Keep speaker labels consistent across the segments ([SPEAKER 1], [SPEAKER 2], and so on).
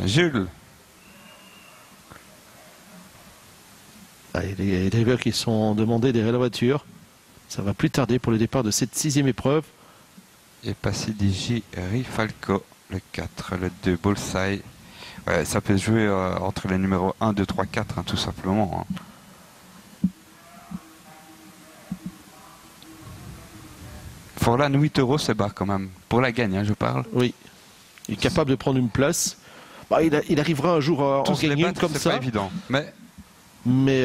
[SPEAKER 1] Jules.
[SPEAKER 2] Allez, les drivers qui sont demandés derrière la voiture. Ça va plus tarder pour le départ de cette 6e épreuve.
[SPEAKER 1] Et Passidigi Rifalco, le 4, le 2 Bullseye. Ouais, ça peut jouer entre les numéros 1, 2, 3, 4, hein, tout simplement. Hein. Forlan, 8 €, c'est bas quand même. Pour la gagne, hein, je parle.
[SPEAKER 2] Oui. Il est capable de prendre une place. Bah, il arrivera un jour à en gagner une comme ça.
[SPEAKER 1] C'est pas évident. Mais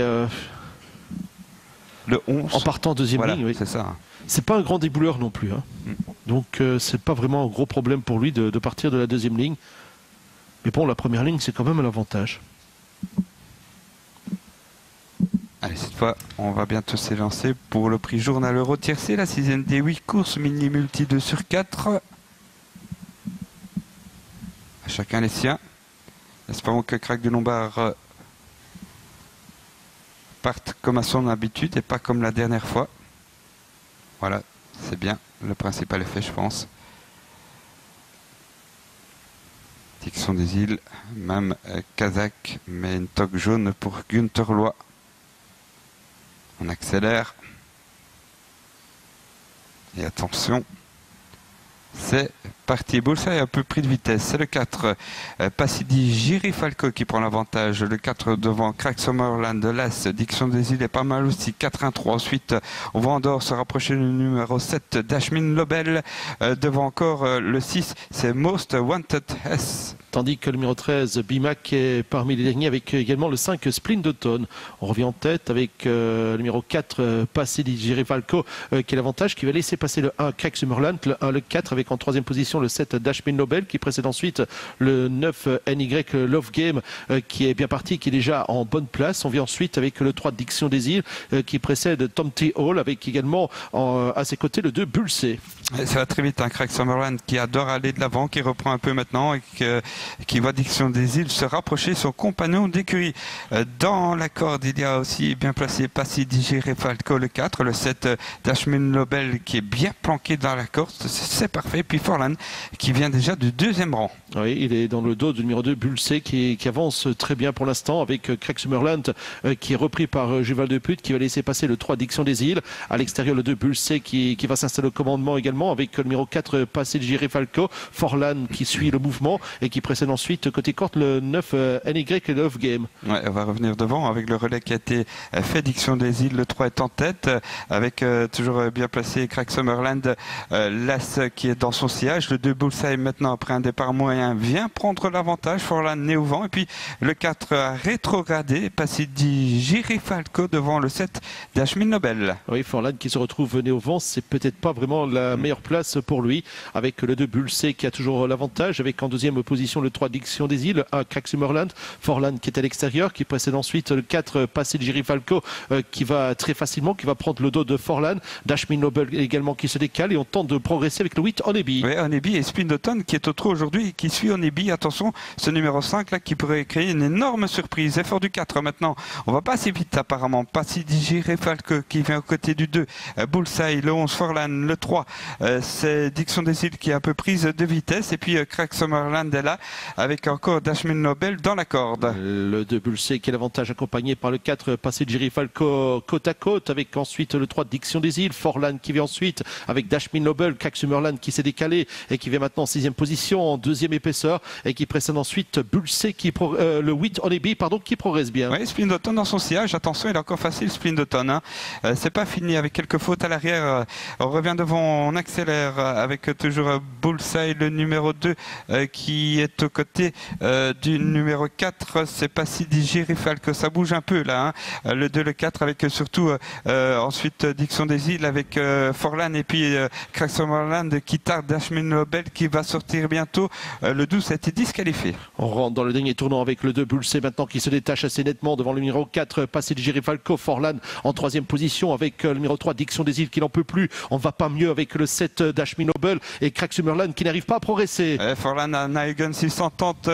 [SPEAKER 1] le 11.
[SPEAKER 2] En partant deuxième ligne, oui.
[SPEAKER 1] C'est ça.
[SPEAKER 2] C'est pas un grand débouleur non plus. Hein. Donc c'est pas vraiment un gros problème pour lui de partir de la deuxième ligne. Mais bon, la première ligne, c'est quand même un avantage.
[SPEAKER 1] Allez, cette fois, on va bientôt s'élancer pour le prix Journal Euro tiercé, la 6e des 8 courses, mini-multi 2 sur 4. À chacun les siens. Espérons que Crack de Lombard parte comme à son habitude et pas comme la dernière fois. Voilà, c'est bien. Le principal est fait, je pense. Diction des îles, même Kazakh, mais une toque jaune pour Günther Loy. On accélère. Et attention, c'est parti. Bullseye a un peu pris de vitesse. C'est le 4. Passidigi Rifalco qui prend l'avantage. Le 4 devant Crack Summerland. L'As. Diction des îles est pas mal aussi. 4-1-3. Ensuite, on va en dehors se rapprocher du numéro 7. Dashmin Lobel. Devant encore le 6. C'est Most Wanted S.
[SPEAKER 2] Tandis que le numéro 13, Bimac, est parmi les derniers avec également le 5, Splin d'Automne. On revient en tête avec le numéro 4, Passidigi Rifalco, qui est l'avantage, qui va laisser passer le 1, Crack Summerland, le 1, le 4, avec en troisième position le 7, Dashmin Nobel, qui précède ensuite le 9, NY Love Game, qui est bien parti, qui est déjà en bonne place. On vient ensuite avec le 3, Diction des îles, qui précède Tom T. Hall, avec également à ses côtés le 2, Bullseye.
[SPEAKER 1] Ça va très vite, un Crack Summerland qui adore aller de l'avant, qui reprend un peu maintenant et qui voit Diction des îles se rapprocher son compagnon d'écurie. Dans la corde, il y a aussi bien placé Passidigi Rifalco, le 4, le 7, Dashmin Nobel qui est bien planqué dans la corde, c'est parfait. Puis Forlan qui vient déjà du 2e rang.
[SPEAKER 2] Oui, il est dans le dos du numéro 2, Bullseye, qui avance très bien pour l'instant avec Craig Summerland qui est repris par Juval de Pute, qui va laisser passer le 3, Diction des îles. À l'extérieur, le 2, Bullseye qui va s'installer au commandement également avec le numéro 4, Passidigi Rifalco. Forlan qui suit le mouvement et qui précède ensuite côté courte le 9, NY Love Game.
[SPEAKER 1] Ouais, on va revenir devant avec le relais qui a été fait. Diction des îles, le 3 est en tête avec toujours bien placé Craig Summerland, l'As qui est dans son sillage. Le 2, Bullseye maintenant après un départ moyen vient prendre l'avantage. Forlan nez au vent et puis le 4 a rétrogradé. Passidigi Rifalco devant le 7, Dashmin Nobel.
[SPEAKER 2] Oui, Forlan qui se retrouve nez au vent, c'est peut-être pas vraiment la meilleure place pour lui avec le 2, Bullseye qui a toujours l'avantage avec en deuxième position le 3, Diction des îles, 1, Crack Summerland. Forlan qui est à l'extérieur, qui précède ensuite le 4, Passidigi Rifalco qui va très facilement, qui va prendre le dos de Forlan. Dashmin Nobel également qui se décale et on tente de progresser avec le 8, Honeybee.
[SPEAKER 1] Oui, Honeybee et Splin d'Automne qui est au trot aujourd'hui et qui suit Honeybee. Attention, ce numéro 5 là qui pourrait créer une énorme surprise. Effort du 4 maintenant. On va pas assez vite apparemment. Passidigi Rifalco qui vient aux côtés du 2. Bullseye, le 11, Forlan, le 3. C'est Diction des îles qui est un peu prise de vitesse. Et puis Crack Summerland est là avec encore Dashmin Nobel dans la corde.
[SPEAKER 2] Le 2, Bullseye qui est l'avantage accompagné par le 4, Passidigi Rifalco côte à côte avec ensuite le 3, Diction des îles. Forlan qui vient ensuite avec Dashmin Nobel, Crack Summerland qui s'est décalé et qui vient maintenant en 6e position en 2e épaisseur et qui précède ensuite Bullseye le 8, Honeybee pardon, qui progresse bien.
[SPEAKER 1] Oui, Splin d'Automne dans son sillage. Attention, il est encore facile Splin d'Automne. Hein. C'est pas fini avec quelques fautes à l'arrière. On revient devant, on accélère avec toujours Bullseye, le numéro 2 qui est aux côtés du numéro 4. C'est Passidigi Rifalco. Ça bouge un peu là. Hein. Le 2, le 4 avec surtout ensuite Diction des îles avec Forlan et puis Crack Summerland qui tarde. Dashmin Nobel qui va sortir bientôt. Le 12 a été disqualifié.
[SPEAKER 2] On rentre dans le dernier tournant avec le 2, Bullseye maintenant qui se détache assez nettement devant le numéro 4, Passidigi Rifalco. Forlan en 3e position avec le numéro 3, Diction des îles qui n'en peut plus. On va pas mieux avec le 7, Dashmin Nobel et Crack Summerland qui n'arrive pas à progresser.
[SPEAKER 1] Forlan a Naigun s'ils s'entendent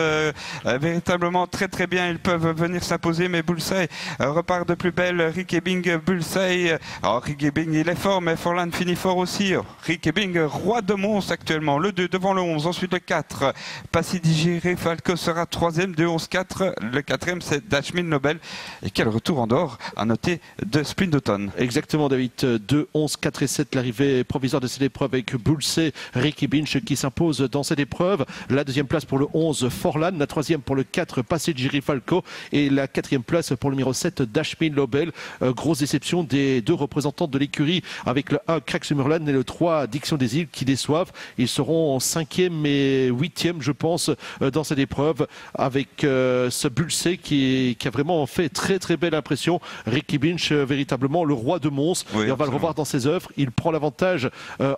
[SPEAKER 1] véritablement très très bien, ils peuvent venir s'imposer, mais Bullseye repart de plus belle. Rick Ebbing, Bullseye. Alors Rick Ebbing, il est fort, mais Forlan finit fort aussi. Rick Ebbing, roi de monstre actuellement. Le 2 devant le 11, ensuite le 4. Passy Digéré, Falco sera 3e, 2-11-4. Le 4e, c'est Dashmin Nobel. Et quel retour en dehors à noter de Splint d'automne.
[SPEAKER 2] Exactement, David. 2, 11, 4 et 7, l'arrivée provisoire de cette épreuve avec Bullseye, Ricky Binch qui s'impose dans cette épreuve. La deuxième place pour le 11, Forlan. La troisième pour le 4, Passy Digéré, Falco. Et la quatrième place pour le numéro 7, Dashmin Nobel. Grosse déception des deux représentants de l'écurie avec le 1, Craig Summerland, et le 3, Diction des Îles qui déçoivent. Ils seront en 5e et 8e, je pense, dans cette épreuve avec ce Bullseye qui a vraiment fait très très belle impression. Ricky Binch, véritablement le roi de Mons.
[SPEAKER 1] Oui,
[SPEAKER 2] et on va le revoir dans ses œuvres. Il prend l'avantage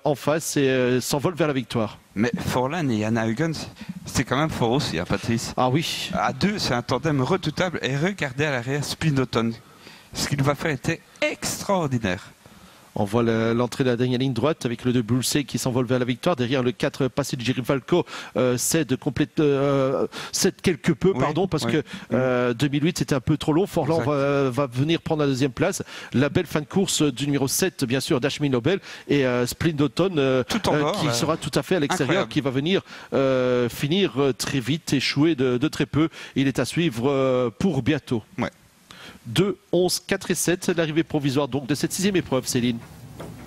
[SPEAKER 2] en face et s'envole vers la victoire.
[SPEAKER 1] Mais Forlan et Anna Huygens, c'est quand même fort aussi, hein, Patrice.
[SPEAKER 2] Ah oui.
[SPEAKER 1] À deux, c'est un tandem redoutable. Et regardez à l'arrière Splint d'automne. Ce qu'il va faire était extraordinaire.
[SPEAKER 2] On voit l'entrée de la dernière ligne droite avec le 2 Bullseye qui s'envole vers la victoire. Derrière le 4 Passy Digéré, Falco cède quelque peu, oui, pardon, parce que 2008 c'était un peu trop long. Forlan va venir prendre la deuxième place. La belle fin de course du numéro 7, bien sûr, Dashmin Nobel, et Splint d'automne qui sera tout à fait à l'extérieur, qui va venir finir très vite, échoué de très peu. Il est à suivre pour bientôt.
[SPEAKER 1] Ouais.
[SPEAKER 2] 2, 11, 4 et 7, l'arrivée provisoire donc de cette 6e épreuve, Céline.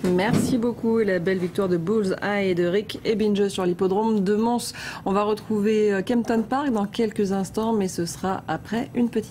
[SPEAKER 3] Merci beaucoup. La belle victoire de Bullseye et de Rick Ebbing sur l'hippodrome de Mons. On va retrouver Kempton Park dans quelques instants, mais ce sera après une petite